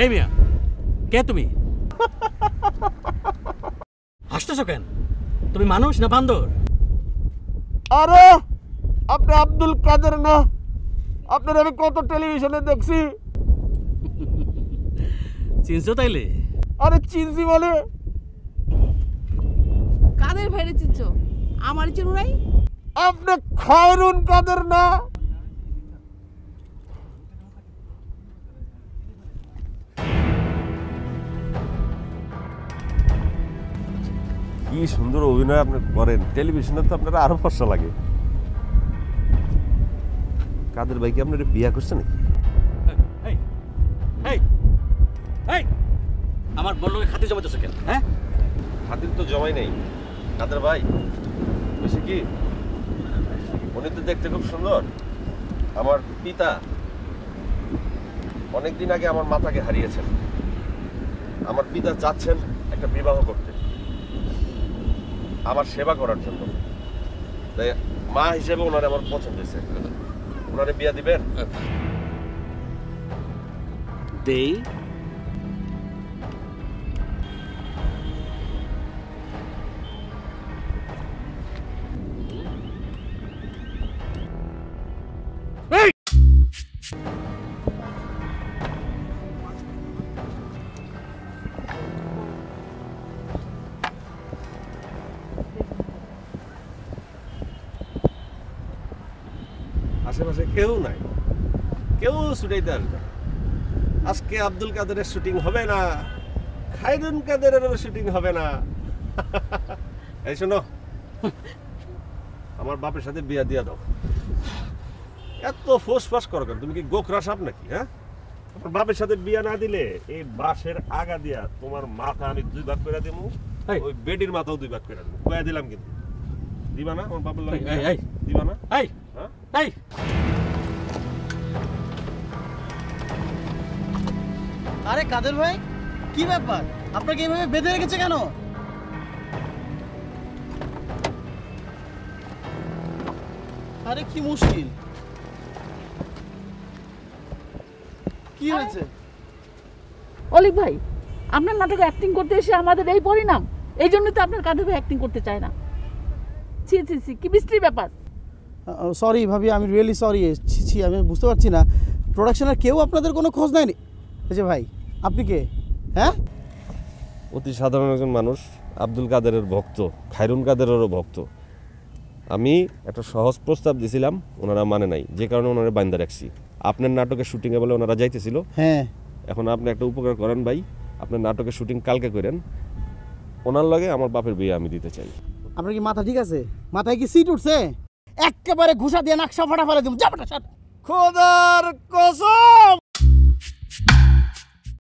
এই মিয়া, কে তুমি? হাসতেছো কেন? তুমি মানুষ না বান্দর? আরে আপনি আব্দুল কাদের না? আপনার আমি কত টেলিভিশনে দেখছি। চিনছো তাইলে? আরে চিনছি বলে কাদের ভাইরে চিনছো? আমার চিনু নাই? আপনি খায়রুন কাদের না? কি সুন্দর অভিনয় আপনি করেন, টেলিভিশনে তো আপনারা আরো ফর্সা লাগে। কাদের ভাই কি আপনার বিয়া করছে নাকি? এই এই এই আমার বললোকে খাতি জমাতেছো কেন? হ্যাঁ, খাতির তো জমাই নাই কাদের ভাই। বুঝছি কি, উনি তো দেখতে খুব সুন্দর। আমার পিতা অনেকদিন আগে আমার মাতাকে হারিয়েছেন। আমার পিতা চাচ্ছেন একটা বিবাহ করতে, আমার সেবা করার জন্য। তাই মা হিসেবে ওনারে আমার পছন্দ হয়েছে। ওনারে বিয়া দিবেন? দেই। আশেপাশে কেউ নাই, কেউ ছুটাইতে আসবে। আজকে আব্দুল কাদেরের শুটিং হবে না, খায়রুন কাদেরের শুটিং হবে না। এই শোনো, আমার বাপের সাথে বিয়া দিয়া দাও। এত ফোস ফাস করো কেন? তুমি কি গোখরা সাপ নাকি? হ্যাঁ, আমার বাপের সাথে বিয়া না দিলে এই বাঁশের আগা দিয়া তোমার মাথা আমি 2 ভাগ করে দেবো, ওই বেডির মাথাও 2 ভাগ করে দেবো। কয়ে দিলাম কিন্তু। দিবা না আমার বাপের লাগে? দিবা না? এই এই আরে কাদের ভাই, কি ব্যাপার? আপনাকে এইভাবে বেঁধে রেখেছে কেন? আরে কি মুশকিল, কি হয়েছে? অলিক ভাই, আপনার নাটকে অ্যাক্টিং করতে এসে আমাদের এই পরিণাম। এই জন্যই তো আপনার কাদের ভাই অ্যাক্টিং করতে চায় না। ছি ছি ছি, কি বিশ্রী ব্যাপার। সরি ভাবি, আমি রিয়েলি সরি। ছি, আমি বুঝতে পারছি না, প্রোডাকশনের কেউ আপনাদের কোনো খোঁজ নেয়নি? এই যে ভাই, আপনি কে? হ্যাঁ, অতি সাধারণ একজন মানুষ, আব্দুল কাদেরের ভক্ত, খায়রুন কাদেরেরও ভক্ত। আমি একটা সহজ প্রস্তাব দিয়েছিলাম, ওনারা মানে নাই, যে কারণে ওনারা বাইন্দা রাখছি। আপনার নাটকের শুটিংয়ে বলে ওনারা যাইতেছিল। হ্যাঁ, এখন আপনি একটা উপকার করেন ভাই, আপনার নাটকের শুটিং কালকে করেন। ওনার লগে আমার বাপের বিয়ে আমি দিতে চাই। আপনার কি মাথা ঠিক আছে? মাথায় কি সিট উঠছে? একেবারে ঘুষা দিয়ে নাকশা ফাটা ফেলে দিব। যাবেটা, খোদার কসম।